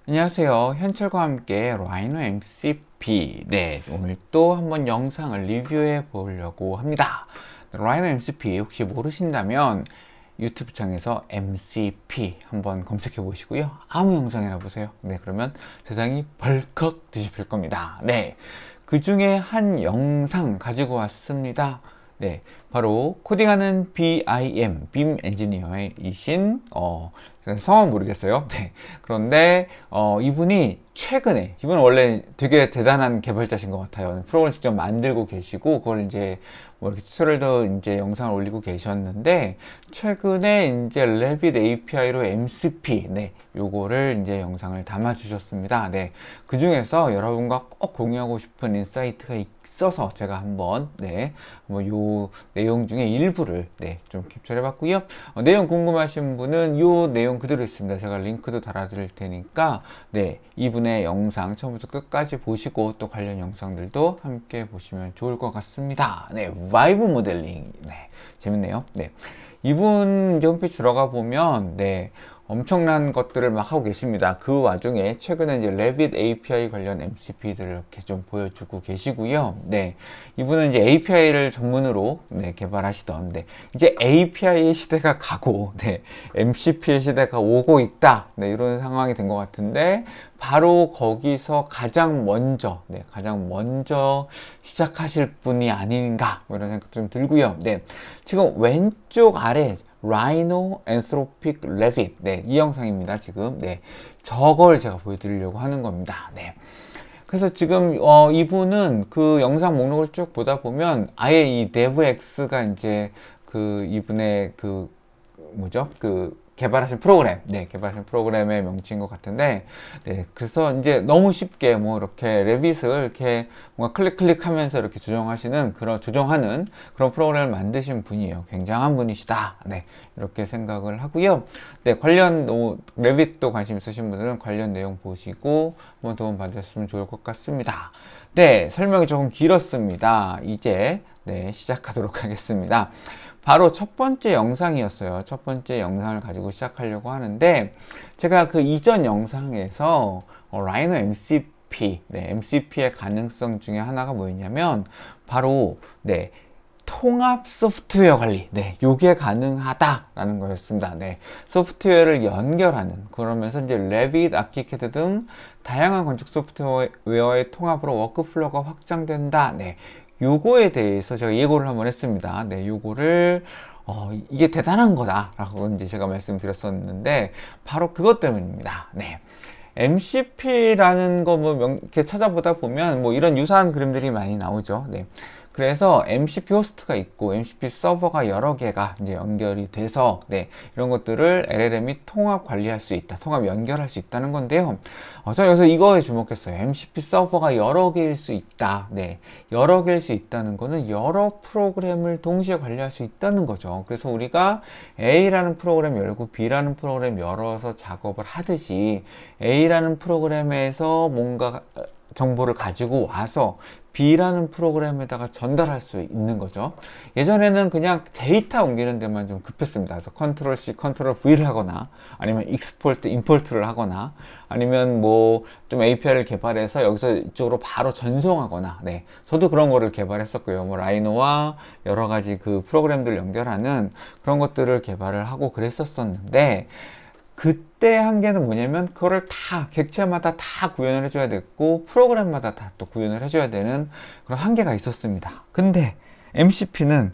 안녕하세요. 현철과 함께 라이노 MCP. 오늘 또 한번 영상을 리뷰해 보려고 합니다. 라이노 MCP 혹시 모르신다면 유튜브 창에서 MCP 한번 검색해 보시고요. 아무 영상이나 보세요. 그러면 세상이 벌컥 뒤집힐 겁니다. 그 중에 한 영상 가지고 왔습니다. 바로 코딩하는 빔 엔지니어이신 성함은 모르겠어요. 그런데 이분이 최근에, 이분은 원래 되게 대단한 개발자신 것 같아요. 프로그램을 직접 만들고 계시고 그걸 이제 뭐 이렇게 튜토리얼도 이제 영상을 올리고 계셨는데, 최근에 이제 레빗 API로 MCP 요거를 이제 영상을 담아 주셨습니다. 그 중에서 여러분과 꼭 공유하고 싶은 인사이트가 있어서 제가 한번 요 내용 중에 일부를 좀 캡처해 봤고요. 내용 궁금하신 분은 요 내용 그대로 있습니다. 제가 링크도 달아 드릴 테니까 이분의 영상 처음부터 끝까지 보시고 또 관련 영상들도 함께 보시면 좋을 것 같습니다. 바이브 모델링 재밌네요. 이분 이제 홈페이지 들어가 보면 엄청난 것들을 막 하고 계십니다. 그 와중에 최근에 이제 레빗 API 관련 MCP들을 이렇게 좀 보여주고 계시고요. 이분은 이제 API를 전문으로 개발하시던 이제 API의 시대가 가고 MCP의 시대가 오고 있다. 이런 상황이 된 것 같은데, 바로 거기서 가장 먼저 시작하실 분이 아닌가 뭐 이런 생각 좀 들고요. 지금 왼쪽 아래 라이노 엔트로픽 레빗 이 영상입니다. 지금 저걸 제가 보여드리려고 하는 겁니다. 그래서 지금 이분은 그 영상 목록을 쭉 보다 보면 아예 이 devx가 이제 그 이분의 그 뭐죠? 그 개발하신 프로그램의 명칭인 것 같은데, 그래서 이제 너무 쉽게 뭐 이렇게 레빗을 이렇게 뭔가 클릭하면서 이렇게 조정하는 그런 프로그램을 만드신 분이에요. 굉장한 분이시다. 이렇게 생각을 하고요. 관련 레빗도 관심 있으신 분들은 관련 내용 보시고 한번 도움 받으셨으면 좋을 것 같습니다. 설명이 조금 길었습니다. 이제 시작하도록 하겠습니다. 바로 첫 번째 영상이었어요. 첫 번째 영상을 가지고 시작하려고 하는데, 제가 그 이전 영상에서 라이노 MCP, MCP의 가능성 중에 하나가 뭐였냐면 바로 통합 소프트웨어 관리, 요게 가능하다라는 거였습니다. 소프트웨어를 연결하는, 그러면서 이제 레빗, 아키캐드 등 다양한 건축 소프트웨어의 통합으로 워크플로우가 확장된다. 요거에 대해서 제가 예고를 한번 했습니다. 요거를 이게 대단한 거다라고 이제 제가 말씀드렸었는데, 바로 그것 때문입니다. MCP라는 거 뭐 이렇게 찾아보다 보면 뭐 이런 유사한 그림들이 많이 나오죠. 그래서 MCP 호스트가 있고 MCP 서버가 여러 개가 이제 연결이 돼서 이런 것들을 LLM이 통합 관리할 수 있다, 통합 연결할 수 있다는 건데요. 저 여기서 이거에 주목했어요. MCP 서버가 여러 개일 수 있다. 여러 개일 수 있다는 거는 여러 프로그램을 동시에 관리할 수 있다는 거죠. 그래서 우리가 A라는 프로그램 열고 B라는 프로그램 열어서 작업을 하듯이 A라는 프로그램에서 뭔가 정보를 가지고 와서 B라는 프로그램에다가 전달할 수 있는 거죠. 예전에는 그냥 데이터 옮기는 데만 좀 급했습니다. 그래서 컨트롤 C, 컨트롤 V를 하거나, 아니면 익스포트, 임포트를 하거나, 아니면 뭐 좀 API를 개발해서 여기서 이쪽으로 바로 전송하거나, 저도 그런 거를 개발했었고요. 뭐 라이노와 여러 가지 그 프로그램들 연결하는 그런 것들을 개발을 하고 그랬었는데, 그때 한계는 뭐냐면 그거를 다 객체마다 다 구현을 해줘야 됐고 프로그램마다 다 또 구현을 해줘야 되는 그런 한계가 있었습니다. 근데 MCP는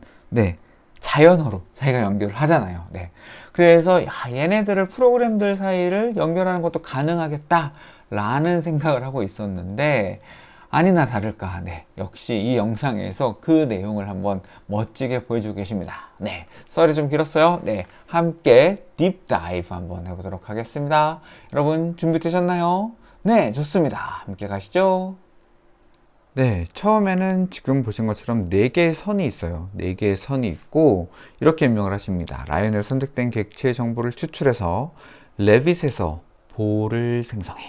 자연어로 자기가 연결을 하잖아요. 그래서 얘네들을 프로그램들 사이를 연결하는 것도 가능하겠다 라는 생각을 하고 있었는데, 아니나 다를까 역시 이 영상에서 그 내용을 한번 멋지게 보여주고 계십니다. 썰이 좀 길었어요. 함께 딥다이브 한번 해보도록 하겠습니다. 여러분 준비되셨나요? 좋습니다. 함께 가시죠. 처음에는 지금 보신 것처럼 4개의 선이 있어요. 4개의 선이 있고 이렇게 임명을 하십니다. 라이온에 선택된 객체의 정보를 추출해서 레빗에서 볼을 생성해.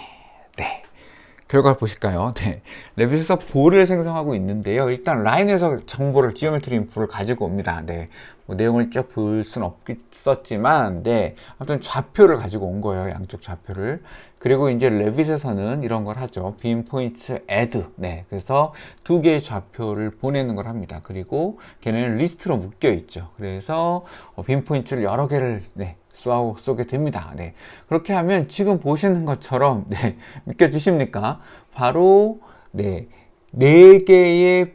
결과를 보실까요? 네. 레빗에서 볼을 생성하고 있는데요. 일단 라인에서 정보를, 지오메트리 인풋을 가지고 옵니다. 네. 뭐 내용을 쭉 볼 수는 없었지만, 네. 아무튼 좌표를 가지고 온 거예요. 양쪽 좌표를. 그리고 이제 레빗에서는 이런 걸 하죠. 빔 포인트 애드. 네. 그래서 두 개의 좌표를 보내는 걸 합니다. 그리고 걔네는 리스트로 묶여 있죠. 그래서 빔 포인트를 여러 개를, 네. 쏘게 됩니다. 네. 그렇게 하면 지금 보시는 것처럼, 네. 믿겨지십니까? 바로, 네. 네 개의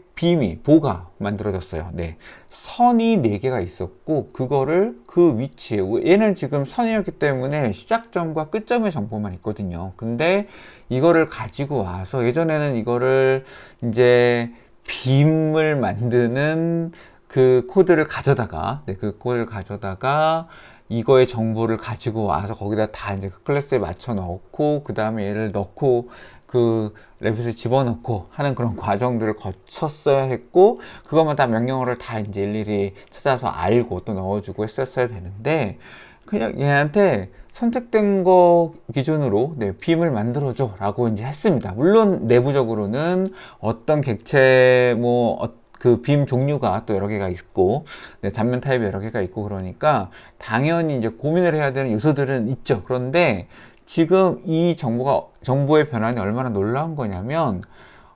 보가 만들어졌어요. 네. 선이 네 개가 있었고, 그거를 그 위치에, 얘는 지금 선이었기 때문에 시작점과 끝점의 정보만 있거든요. 근데 이거를 가지고 와서, 예전에는 이거를 이제 빔을 만드는 그 코드를 가져다가, 네, 그 코드를 가져다가 이거의 정보를 가지고 와서 거기다 다 이제 그 클래스에 맞춰 넣고, 그 다음에 얘를 넣고, 그 레빗을 집어넣고 하는 그런 과정들을 거쳤어야 했고, 그것만 다 명령어를 다 이제 일일이 찾아서 알고 또 넣어주고 했었어야 되는데, 그냥 얘한테 선택된 거 기준으로, 네, 빔을 만들어줘 라고 이제 했습니다. 물론 내부적으로는 어떤 객체 그 빔 종류가 또 여러 개가 있고, 네, 단면 타입이 여러 개가 있고, 그러니까 당연히 이제 고민을 해야 되는 요소들은 있죠. 그런데 지금 이 정보의 변환이 얼마나 놀라운 거냐면,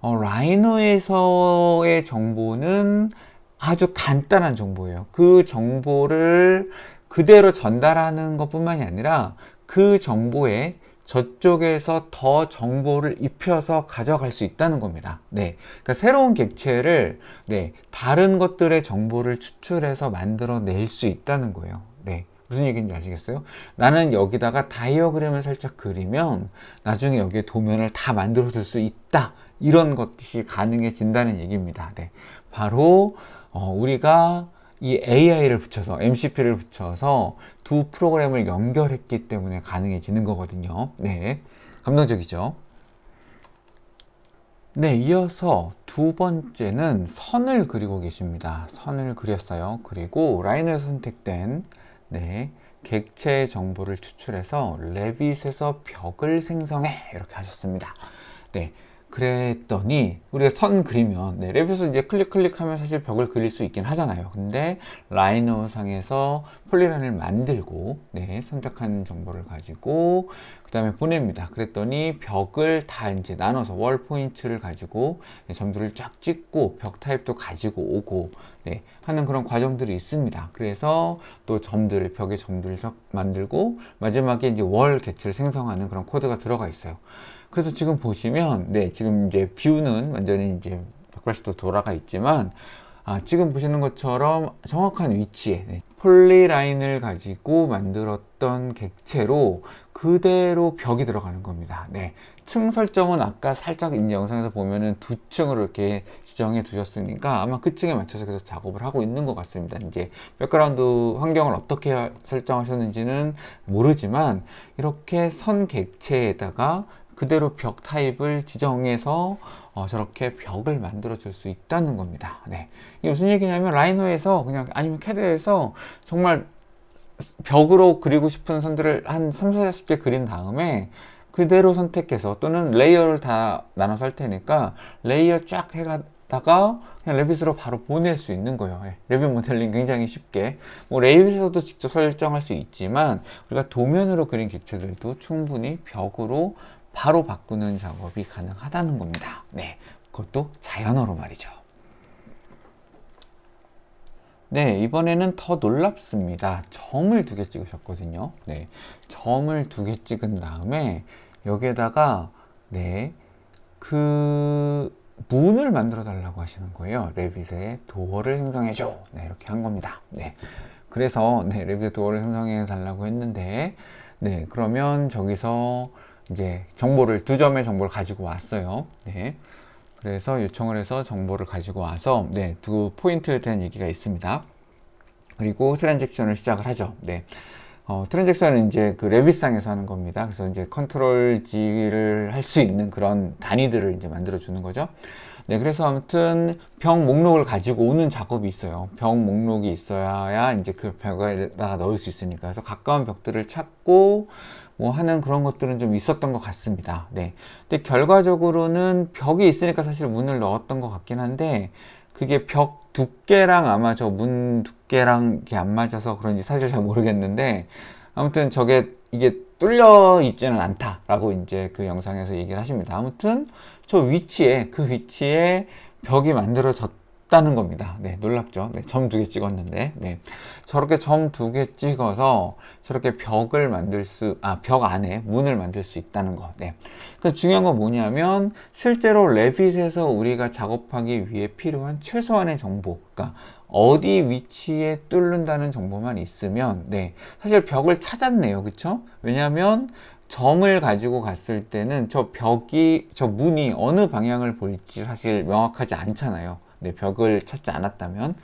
라이노에서의 정보는 아주 간단한 정보예요. 그 정보를 그대로 전달하는 것뿐만이 아니라 그 정보에 저쪽에서 더 정보를 입혀서 가져갈 수 있다는 겁니다. 네. 그러니까 새로운 객체를, 네, 다른 것들의 정보를 추출해서 만들어낼 수 있다는 거예요. 네. 무슨 얘기인지 아시겠어요? 나는 여기다가 다이어그램을 살짝 그리면 나중에 여기에 도면을 다 만들어 줄 수 있다. 이런 것이 가능해진다는 얘기입니다. 네. 바로 우리가 이 AI를 붙여서, MCP를 붙여서 두 프로그램을 연결했기 때문에 가능해지는 거거든요. 네. 감동적이죠? 네, 이어서 두 번째는 선을 그리고 계십니다. 선을 그렸어요. 그리고 라인에서 선택된, 네, 객체 정보를 추출해서 레빗에서 벽을 생성해, 이렇게 하셨습니다. 네. 그랬더니 우리가 선 그리면, 네, 레빗에서 이제 클릭하면 사실 벽을 그릴 수 있긴 하잖아요. 근데 라이노 상에서 폴리라인을 만들고, 네, 선택한 정보를 가지고 그 다음에 보냅니다. 그랬더니 벽을 다 이제 나눠서 월 포인트를 가지고, 네, 점들을 쫙 찍고 벽 타입도 가지고 오고, 네, 하는 그런 과정들이 있습니다. 그래서 또 벽에 점들을 만들고 마지막에 이제 월 객체를 생성하는 그런 코드가 들어가 있어요. 그래서 지금 보시면, 네, 지금 이제 뷰는 완전히 이제 180도 돌아가 있지만, 지금 보시는 것처럼 정확한 위치에, 네, 폴리라인을 가지고 만들었던 객체로 그대로 벽이 들어가는 겁니다. 네. 층 설정은 아까 살짝 이제 영상에서 보면은 두 층으로 이렇게 지정해 두셨으니까 아마 그 층에 맞춰서 계속 작업을 하고 있는 것 같습니다. 이제 백그라운드 환경을 어떻게 설정하셨는지는 모르지만 이렇게 선 객체에다가 그대로 벽 타입을 지정해서 저렇게 벽을 만들어 줄 수 있다는 겁니다. 네. 이게 무슨 얘기냐면 라이노에서 그냥, 아니면 캐드에서 정말 벽으로 그리고 싶은 선들을 한 3, 40개 그린 다음에 그대로 선택해서, 또는 레이어를 다 나눠서 할 테니까 레이어 쫙 해가다가 그냥 레빗으로 바로 보낼 수 있는 거예요. 레빗 모델링 굉장히 쉽게, 뭐 레빗에서도 직접 설정할 수 있지만 우리가 도면으로 그린 객체들도 충분히 벽으로 바로 바꾸는 작업이 가능하다는 겁니다. 네, 그것도 자연어로 말이죠. 네, 이번에는 더 놀랍습니다. 점을 2개 찍으셨거든요. 네, 점을 2개 찍은 다음에 여기에다가, 네, 그 문을 만들어 달라고 하시는 거예요. 레빗에 도어를 생성해줘. 네, 이렇게 한 겁니다. 네, 그래서, 네, 레빗에 도어를 생성해 달라고 했는데, 네, 그러면 저기서 이제 두 점의 정보를 가지고 왔어요. 네. 그래서 요청을 해서 정보를 가지고 와서, 네, 두 포인트에 대한 얘기가 있습니다. 그리고 트랜잭션을 시작을 하죠. 네. 트랜잭션은 이제 그 레빗상에서 하는 겁니다. 그래서 이제 컨트롤 G를 할 수 있는 그런 단위들을 이제 만들어 주는 거죠. 네, 그래서 아무튼 벽 목록을 가지고 오는 작업이 있어요. 벽 목록이 있어야 이제 그 벽에다가 넣을 수 있으니까. 그래서 가까운 벽들을 찾고, 뭐 하는 그런 것들은 좀 있었던 것 같습니다. 네. 근데 결과적으로는 벽이 있으니까 사실 문을 넣었던 것 같긴 한데, 그게 벽 두께랑 아마 저 문 두께랑 이게 안 맞아서 그런지 사실 잘 모르겠는데, 아무튼 이게 뚫려 있지는 않다라고 이제 그 영상에서 얘기를 하십니다. 아무튼 그 위치에 벽이 만들어졌다는 겁니다. 네, 놀랍죠? 네, 점 2개 찍었는데, 네. 저렇게 점 2개 찍어서 저렇게 벽 안에 문을 만들 수 있다는 거. 네. 그 중요한 건 뭐냐면, 실제로 레빗에서 우리가 작업하기 위해 필요한 최소한의 정보, 그러니까 어디 위치에 뚫는다는 정보만 있으면, 네, 사실 벽을 찾았네요. 그쵸? 왜냐하면 점을 가지고 갔을 때는 저 문이 어느 방향을 볼지 사실 명확하지 않잖아요. 네, 벽을 찾지 않았다면.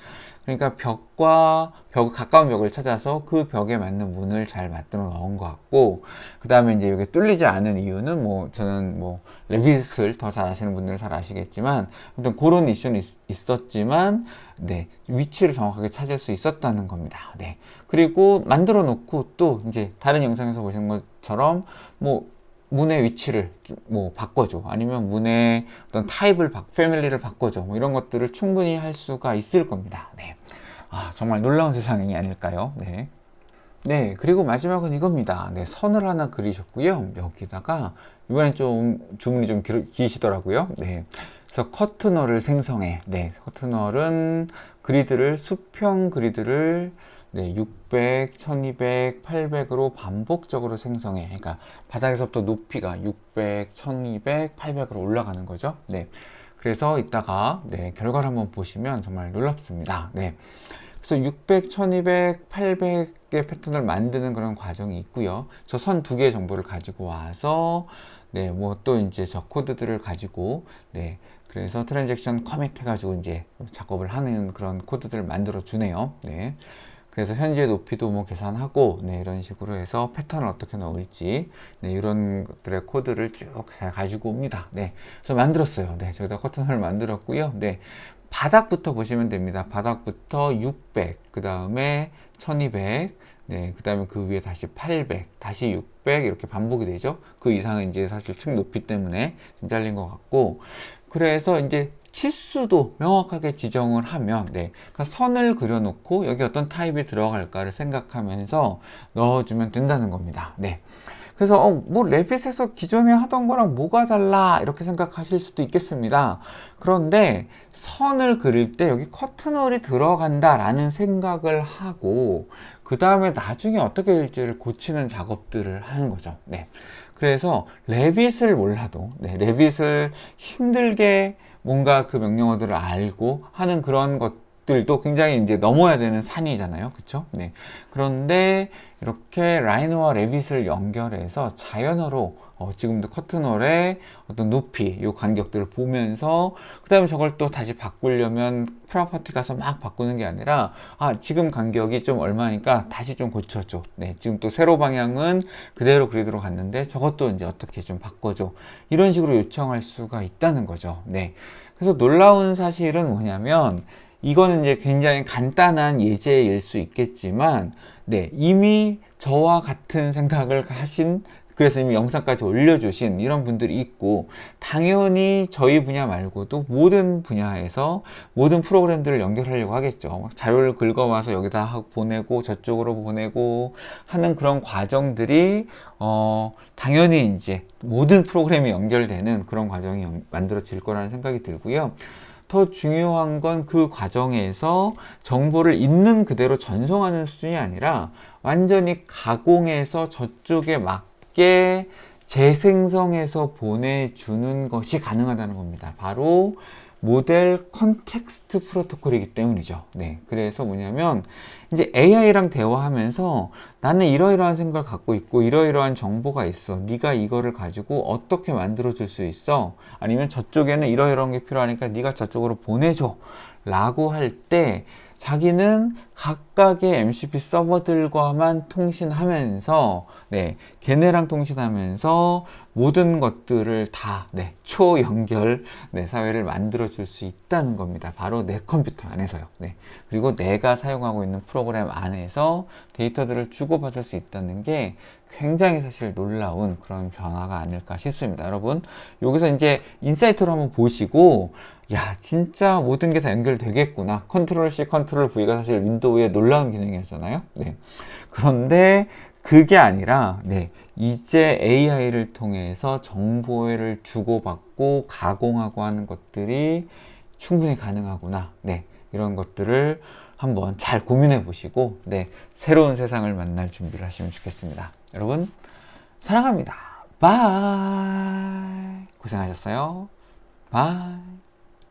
그러니까 가까운 벽을 찾아서 그 벽에 맞는 문을 잘 만들어 넣은 것 같고, 그 다음에 이제 이게 뚫리지 않은 이유는 저는 레빗을 더 잘 아시는 분들은 잘 아시겠지만, 아무튼 그런 이슈는 있었지만, 네, 위치를 정확하게 찾을 수 있었다는 겁니다. 네. 그리고 만들어 놓고 또 이제 다른 영상에서 보신 것처럼 문의 위치를 바꿔줘, 아니면 문의 어떤 패밀리를 바꿔줘, 이런 것들을 충분히 할 수가 있을 겁니다. 네. 정말 놀라운 세상이 아닐까요? 네. 네, 그리고 마지막은 이겁니다. 네, 선을 하나 그리셨고요. 여기다가 이번엔 좀 주문이 좀 기시더라고요. 네. 그래서 커트널을 생성해. 네, 커트널은 수평 그리드를 네, 600, 1200, 800으로 반복적으로 생성해. 그러니까 바닥에서부터 높이가 600, 1200, 800으로 올라가는 거죠. 네. 그래서 이따가 네, 결과를 한번 보시면 정말 놀랍습니다. 네. 그래서 600, 1200, 800의 패턴을 만드는 그런 과정이 있고요. 저 선 2개의 정보를 가지고 와서 네, 또 이제 저 코드들을 가지고 네, 그래서 트랜잭션 커밋 해가지고 이제 작업을 하는 그런 코드들을 만들어 주네요. 네. 그래서 현재 높이도 계산하고, 네, 이런 식으로 해서 패턴을 어떻게 넣을지, 네, 이런 것들의 코드를 쭉 잘 가지고 옵니다. 네. 그래서 만들었어요. 네. 저기다 커튼을 만들었고요. 네. 바닥부터 보시면 됩니다. 바닥부터 600, 그 다음에 1200, 네, 그 다음에 그 위에 다시 800, 다시 600, 이렇게 반복이 되죠. 그 이상은 이제 사실 층 높이 때문에 좀 잘린 것 같고, 그래서 이제 치수도 명확하게 지정을 하면, 네, 그러니까 선을 그려놓고 여기 어떤 타입이 들어갈까를 생각하면서 넣어주면 된다는 겁니다. 네. 그래서 레빗에서 기존에 하던 거랑 뭐가 달라 이렇게 생각하실 수도 있겠습니다. 그런데 선을 그릴 때 여기 커튼홀이 들어간다 라는 생각을 하고, 그 다음에 나중에 어떻게 될지를 고치는 작업들을 하는 거죠. 네. 그래서 레빗을 몰라도, 네, 레빗을 힘들게 뭔가 그 명령어들을 알고 하는 그런 것들도 굉장히 이제 넘어야 되는 산이잖아요. 그쵸? 네. 그런데 이렇게 라이노와 레빗을 연결해서 자연어로 지금도 커튼홀의 어떤 높이, 요 간격들을 보면서 그 다음에 저걸 또 다시 바꾸려면 프로퍼티 가서 막 바꾸는 게 아니라 지금 간격이 좀 얼마니까 다시 좀 고쳐줘. 네, 지금 또 세로 방향은 그대로 그리드로 갔는데 저것도 이제 어떻게 좀 바꿔줘. 이런 식으로 요청할 수가 있다는 거죠. 네. 그래서 놀라운 사실은 뭐냐면, 이거는 이제 굉장히 간단한 예제일 수 있겠지만, 네, 이미 저와 같은 생각을 하신, 그래서 이미 영상까지 올려주신 이런 분들이 있고, 당연히 저희 분야 말고도 모든 분야에서 모든 프로그램들을 연결하려고 하겠죠. 자료를 긁어와서 여기다 보내고 저쪽으로 보내고 하는 그런 과정들이 당연히 이제 모든 프로그램이 연결되는 그런 과정이 만들어질 거라는 생각이 들고요. 더 중요한 건 그 과정에서 정보를 있는 그대로 전송하는 수준이 아니라 완전히 가공해서 저쪽에 맞게 재생성해서 보내주는 것이 가능하다는 겁니다. 바로 모델 컨텍스트 프로토콜이기 때문이죠. 네, 그래서 뭐냐면 이제 AI랑 대화하면서 나는 이러이러한 생각을 갖고 있고 이러이러한 정보가 있어. 네가 이거를 가지고 어떻게 만들어 줄 수 있어? 아니면 저쪽에는 이러이러한 게 필요하니까 네가 저쪽으로 보내줘. 라고 할 때 자기는 각각의 MCP 서버들과만 통신하면서, 네, 걔네랑 통신하면서 모든 것들을 다 초연결 사회를 만들어 줄 수 있다는 겁니다. 바로 내 컴퓨터 안에서요. 그리고 내가 사용하고 있는 프로그램 안에서 데이터들을 주고받을 수 있다는 게 굉장히 사실 놀라운 그런 변화가 아닐까 싶습니다. 여러분, 여기서 이제 인사이트로 한번 보시고, 야, 진짜 모든 게 다 연결되겠구나. 컨트롤 C, 컨트롤 V가 사실 윈도우의 놀라운 기능이었잖아요. 그런데 그게 아니라, 이제 AI를 통해서 정보를 주고받고 가공하고 하는 것들이 충분히 가능하구나. 이런 것들을 한번 잘 고민해 보시고, 새로운 세상을 만날 준비를 하시면 좋겠습니다. 여러분, 사랑합니다. 바이. 고생하셨어요. 바이.